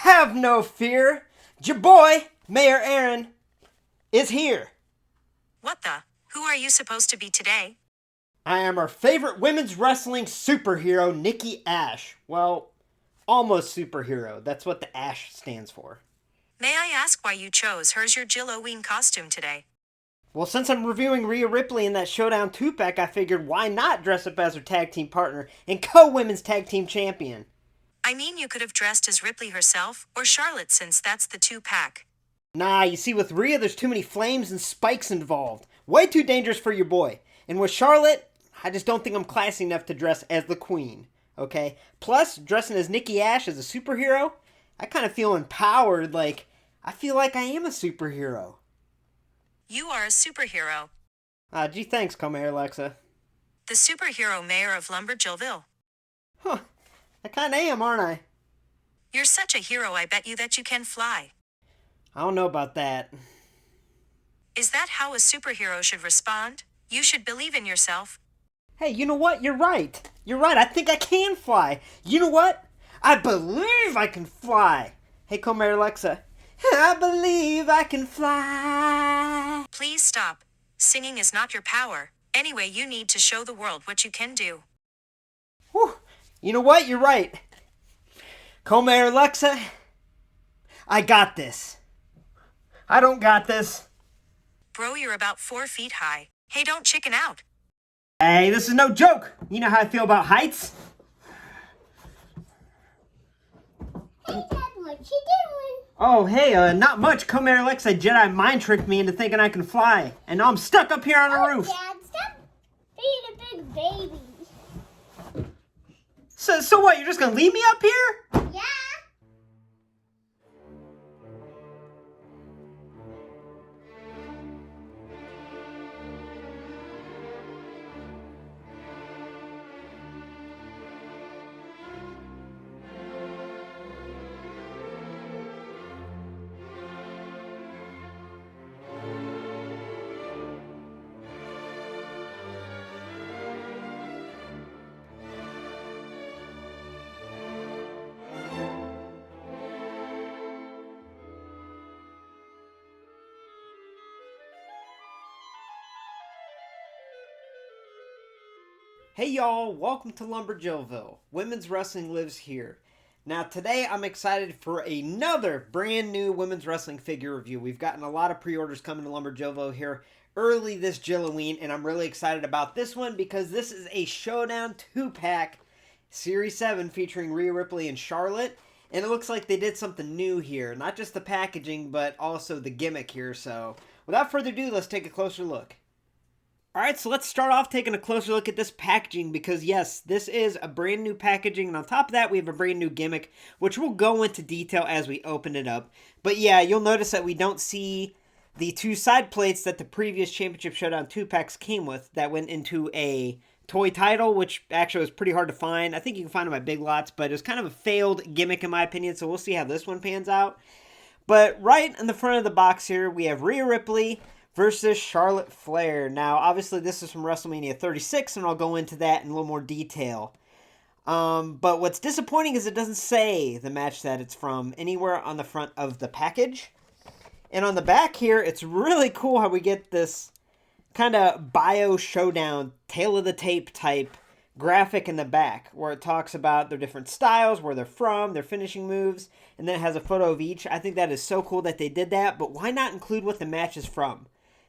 Have no fear. Your boy, Mayor Aaron, is here. What the? Who are you supposed to be today? I am our favorite women's wrestling superhero, Nikki Ash. Well, almost superhero. That's what the Ash stands for. May I ask why you chose her as your Jill-O-Ween costume today? Well, since I'm reviewing Rhea Ripley in that Showdown 2-pack, I figured why not dress up as her tag team partner and co-women's tag team champion? I mean, you could have dressed as Ripley herself or Charlotte since that's the 2-pack. Nah, you see, with Rhea, there's too many flames and spikes involved. Way too dangerous for your boy. And with Charlotte, I just don't think I'm classy enough to dress as the queen, okay? Plus, dressing as Nikki Ash as a superhero, I kind of feel empowered, like, I feel like I am a superhero. You are a superhero. Gee, thanks, co-mayor Alexa. The superhero mayor of LumberJillville. Huh, I kind of am, aren't I? You're such a hero, I bet you that you can fly. I don't know about that. Is that how a superhero should respond? You should believe in yourself. Hey, you know what? You're right. You're right. I think I can fly. You know what? I believe I can fly. Hey, co-mayor Alexa. I believe I can fly. Please stop. Singing is not your power. Anyway, you need to show the world what you can do. Whew. You know what? You're right. Co-mayor Alexa, I got this. I don't got this. Bro, you're about 4 feet high. Hey, don't chicken out. Hey, this is no joke. You know how I feel about heights? Hey, Dad, what you doing? Oh, hey, not much. Co-mayor Alexa Jedi mind tricked me into thinking I can fly. And now I'm stuck up here on the roof. Dad, stop being a big baby. So what? You're just gonna leave me up here? Yeah. Hey y'all, welcome to LumberJillville. Women's wrestling lives here. Now today I'm excited for another brand new women's wrestling figure review. We've gotten a lot of pre-orders coming to LumberJillville here early this Jill-O-Ween, and I'm really excited about this one because this is a Showdown 2-pack Series 7 featuring Rhea Ripley and Charlotte. And it looks like they did something new here. Not just the packaging, but also the gimmick here. So without further ado, let's take a closer look. Alright, so let's start off taking a closer look at this packaging because yes, this is a brand new packaging, and on top of that we have a brand new gimmick, which we'll go into detail as we open it up. But yeah, you'll notice that we don't see the 2 side plates that the previous Championship Showdown 2-packs came with that went into a toy title, which actually was pretty hard to find. I think you can find them at Big Lots, but it was kind of a failed gimmick in my opinion, so we'll see how this one pans out. But right in the front of the box here, we have Rhea Ripley versus Charlotte Flair. Now, obviously, this is from WrestleMania 36, and I'll go into that in a little more detail. But what's disappointing is it doesn't say the match that it's from anywhere on the front of the package. And on the back here, it's really cool how we get this kind of bio showdown, tail of the tape type graphic in the back, where it talks about their different styles, where they're from, their finishing moves, and then it has a photo of each. I think that is so cool that they did that, but why not include what the match is from?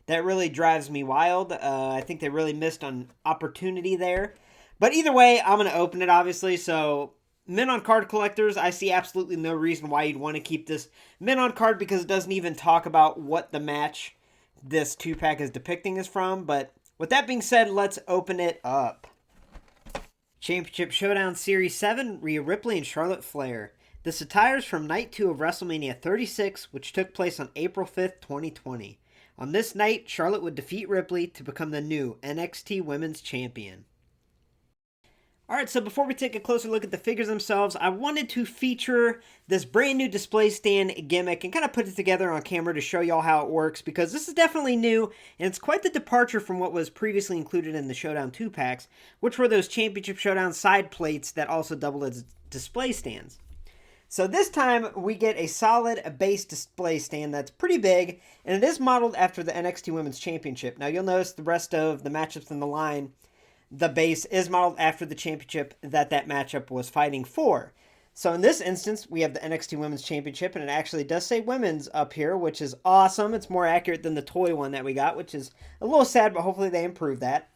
That really drives me wild. I think they really missed on opportunity there. But either way, I'm going to open it, obviously. So, mint on card collectors, I see absolutely no reason why you'd want to keep this mint on card because it doesn't even talk about what the match this 2-pack is depicting is from. But with that being said, let's open it up. Championship Showdown Series 7, Rhea Ripley and Charlotte Flair. This attire is from Night 2 of WrestleMania 36, which took place on April 5th, 2020. On this night, Charlotte would defeat Ripley to become the new NXT Women's Champion. Alright, so before we take a closer look at the figures themselves, I wanted to feature this brand new display stand gimmick and kind of put it together on camera to show y'all how it works, because this is definitely new, and it's quite the departure from what was previously included in the Showdown 2-packs, which were those Championship Showdown side plates that also doubled as display stands. So this time we get a solid base display stand that's pretty big, and it is modeled after the NXT Women's Championship. Now you'll notice the rest of the matchups in the line, the base is modeled after the championship that matchup was fighting for. So in this instance, we have the NXT Women's Championship, and it actually does say women's up here, which is awesome. It's more accurate than the toy one that we got, which is a little sad, but hopefully they improve that.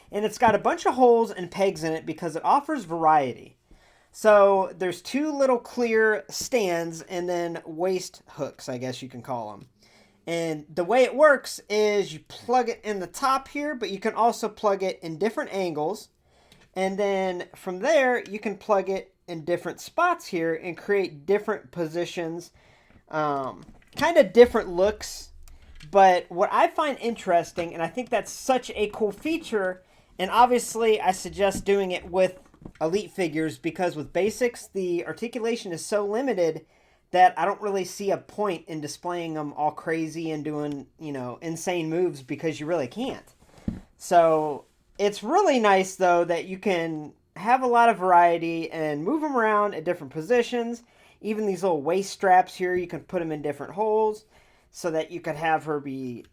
And it's got a bunch of holes and pegs in it because it offers variety. So there's two little clear stands and then waist hooks, I guess you can call them. And the way it works is you plug it in the top here, but you can also plug it in different angles. And then from there, you can plug it in different spots here and create different positions, kind of different looks. But what I find interesting, and I think that's such a cool feature, and obviously I suggest doing it with Elite figures, because with basics, the articulation is so limited that I don't really see a point in displaying them all crazy and doing, insane moves, because you really can't. So it's really nice, though, that you can have a lot of variety and move them around at different positions. Even these little waist straps here, you can put them in different holes so that you could have her be,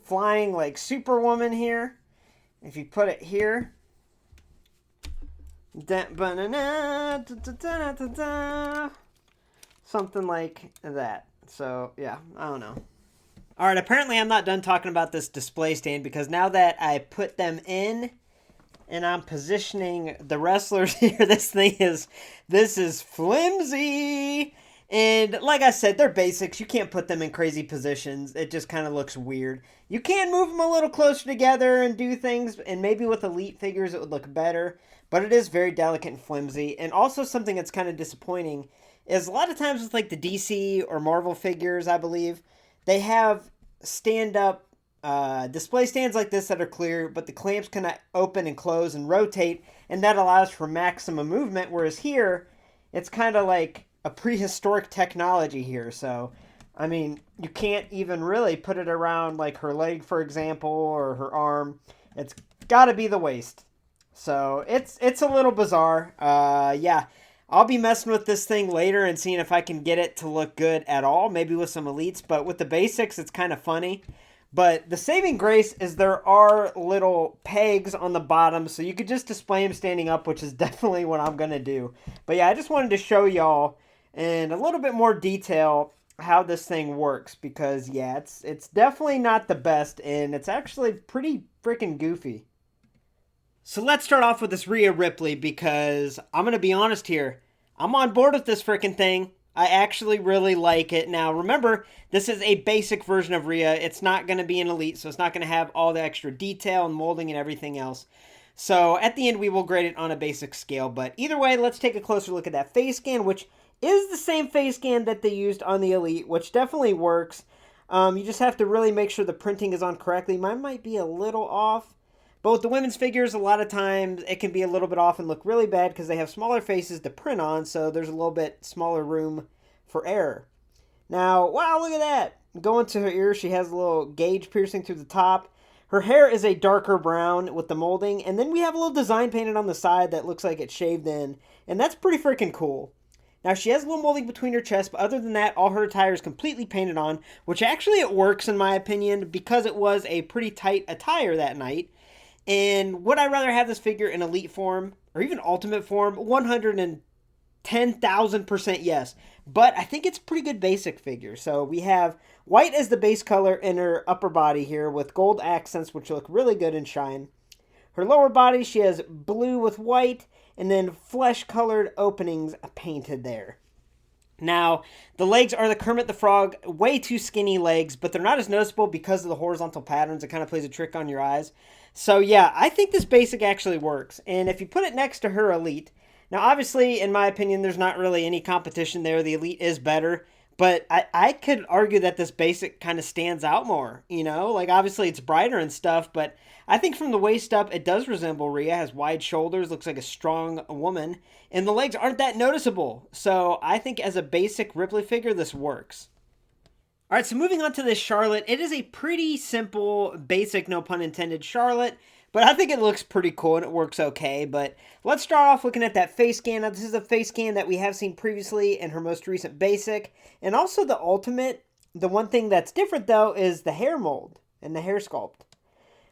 flying like Superwoman here. If you put it here, something like that. So, yeah, I don't know. All right, apparently I'm not done talking about this display stand, because now that I put them in and I'm positioning the wrestlers here, this is flimsy. And like I said, they're basics. You can't put them in crazy positions. It just kind of looks weird. You can move them a little closer together and do things, and maybe with Elite figures it would look better. But it is very delicate and flimsy. And also something that's kind of disappointing is a lot of times with like the DC or Marvel figures, I believe, they have stand-up display stands like this that are clear, but the clamps can open and close and rotate, and that allows for maximum movement, whereas here, it's kind of like a prehistoric technology here. So, I mean, you can't even really put it around like her leg, for example, or her arm. It's got to be the waist. So, it's a little bizarre. Yeah, I'll be messing with this thing later and seeing if I can get it to look good at all, maybe with some Elites, but with the basics, it's kind of funny. But the saving grace is there are little pegs on the bottom, so you could just display them standing up, which is definitely what I'm going to do. But yeah, I just wanted to show y'all in a little bit more detail how this thing works, because yeah, it's definitely not the best, and it's actually pretty freaking goofy. So let's start off with this Rhea Ripley, because I'm going to be honest here, I'm on board with this freaking thing. I actually really like it. Now, remember, this is a basic version of Rhea. It's not going to be an Elite, so it's not going to have all the extra detail and molding and everything else. So, at the end, we will grade it on a basic scale. But either way, let's take a closer look at that face scan, which is the same face scan that they used on the Elite, which definitely works. You just have to really make sure the printing is on correctly. Mine might be a little off. But with the women's figures, a lot of times it can be a little bit off and look really bad because they have smaller faces to print on, so there's a little bit smaller room for error. Now, wow, look at that. Going to her ear, she has a little gauge piercing through the top. Her hair is a darker brown with the molding, and then we have a little design painted on the side that looks like it's shaved in, and that's pretty freaking cool. Now, she has a little molding between her chest, but other than that, all her attire is completely painted on, which actually it works in my opinion because it was a pretty tight attire that night. And would I rather have this figure in Elite form or even Ultimate form? 110,000% yes. But I think it's a pretty good basic figure. So we have white as the base color in her upper body here with gold accents, which look really good and shine. Her lower body, she has blue with white and then flesh-colored openings painted there. Now, the legs are the Kermit the Frog, way too skinny legs, but they're not as noticeable because of the horizontal patterns. It kind of plays a trick on your eyes. So yeah, I think this basic actually works. And if you put it next to her Elite, now obviously, in my opinion, there's not really any competition there. The Elite is better. But I could argue that this basic kind of stands out more, Like, obviously, it's brighter and stuff, but I think from the waist up, it does resemble Rhea. Has wide shoulders, looks like a strong woman, and the legs aren't that noticeable. So I think as a basic Ripley figure, this works. All right, so moving on to this Charlotte. It is a pretty simple, basic, no pun intended, Charlotte, But I think it looks pretty cool and it works okay. But let's start off looking at that face scan. Now, this is a face scan that we have seen previously in her most recent basic. And also the ultimate. The one thing that's different, though, is the hair mold and the hair sculpt,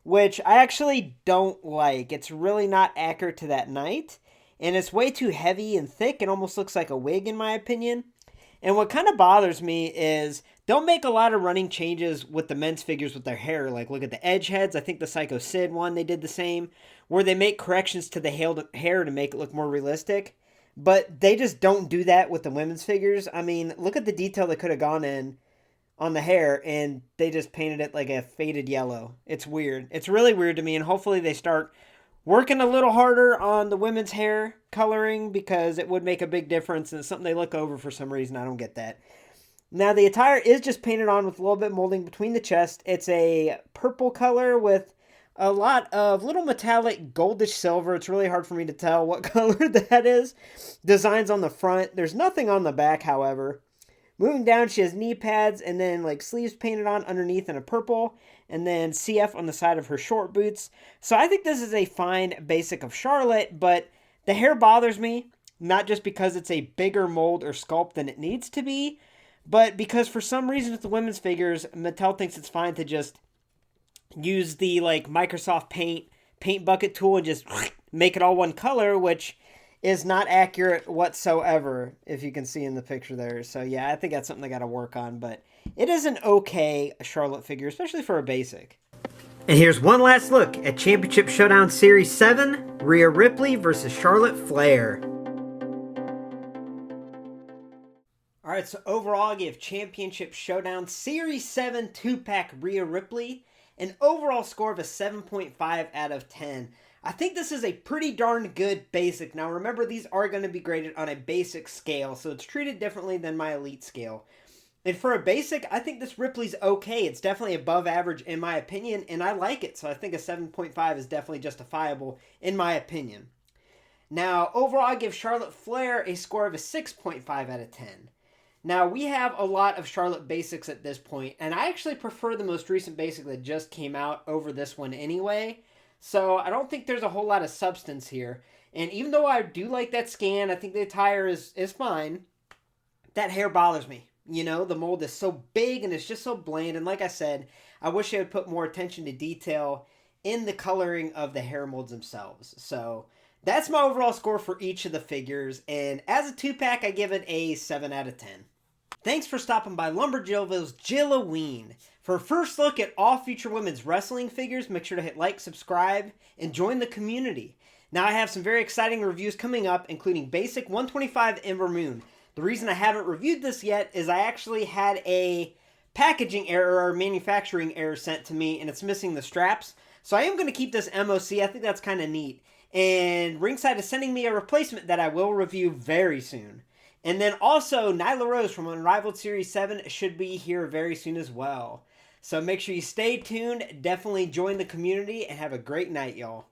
which I actually don't like. It's really not accurate to that night. And it's way too heavy and thick. It almost looks like a wig, in my opinion. And what kind of bothers me is don't make a lot of running changes with the men's figures with their hair. Like, look at the edge heads. I think the Psycho Sid one, they did the same, where they make corrections to the hair to make it look more realistic. But they just don't do that with the women's figures. I mean, look at the detail they could have gone in on the hair, and they just painted it like a faded yellow. It's weird. It's really weird to me, and hopefully they start working a little harder on the women's hair coloring, because it would make a big difference, and it's something they look over for some reason. I don't get that. Now, the attire is just painted on with a little bit molding between the chest. It's a purple color with a lot of little metallic goldish silver. It's really hard for me to tell what color that is. Designs on the front. There's nothing on the back, however. Moving down, she has knee pads and then like sleeves painted on underneath in a purple, and then CF on the side of her short boots. So I think this is a fine basic of Charlotte, but the hair bothers me, not just because it's a bigger mold or sculpt than it needs to be, but because for some reason with the women's figures, Mattel thinks it's fine to just use the like Microsoft paint bucket tool and just make it all one color, which is not accurate whatsoever, if you can see in the picture there. So yeah, I think that's something they got to work on, but it is an okay Charlotte figure, especially for a basic. And here's one last look at Championship Showdown Series 7, Rhea Ripley versus Charlotte Flair. Alright, so overall I give Championship Showdown Series 7 2-pack Rhea Ripley an overall score of a 7.5 out of 10. I think this is a pretty darn good basic. Now remember, these are going to be graded on a basic scale, so it's treated differently than my elite scale. And for a basic, I think this Ripley's okay. It's definitely above average in my opinion, and I like it. So I think a 7.5 is definitely justifiable in my opinion. Now, overall, I give Charlotte Flair a score of a 6.5 out of 10. Now, we have a lot of Charlotte basics at this point, and I actually prefer the most recent basic that just came out over this one anyway. So I don't think there's a whole lot of substance here. And even though I do like that scan, I think the attire is fine, that hair bothers me. You know, the mold is so big and it's just so bland. And like I said, I wish they would put more attention to detail in the coloring of the hair molds themselves. So that's my overall score for each of the figures. And as a 2-pack, I give it a 7 out of 10. Thanks for stopping by LumberJillville's Jill-O-Ween. For a first look at all future women's wrestling figures, make sure to hit like, subscribe, and join the community. Now I have some very exciting reviews coming up, including Basic 125 Ember Moon. The reason I haven't reviewed this yet is I actually had a packaging error or manufacturing error sent to me, and it's missing the straps. So I am going to keep this MOC. I think that's kind of neat. And Ringside is sending me a replacement that I will review very soon. And then also, Nyla Rose from Unrivaled Series 7 should be here very soon as well. So make sure you stay tuned, definitely join the community, and have a great night, y'all.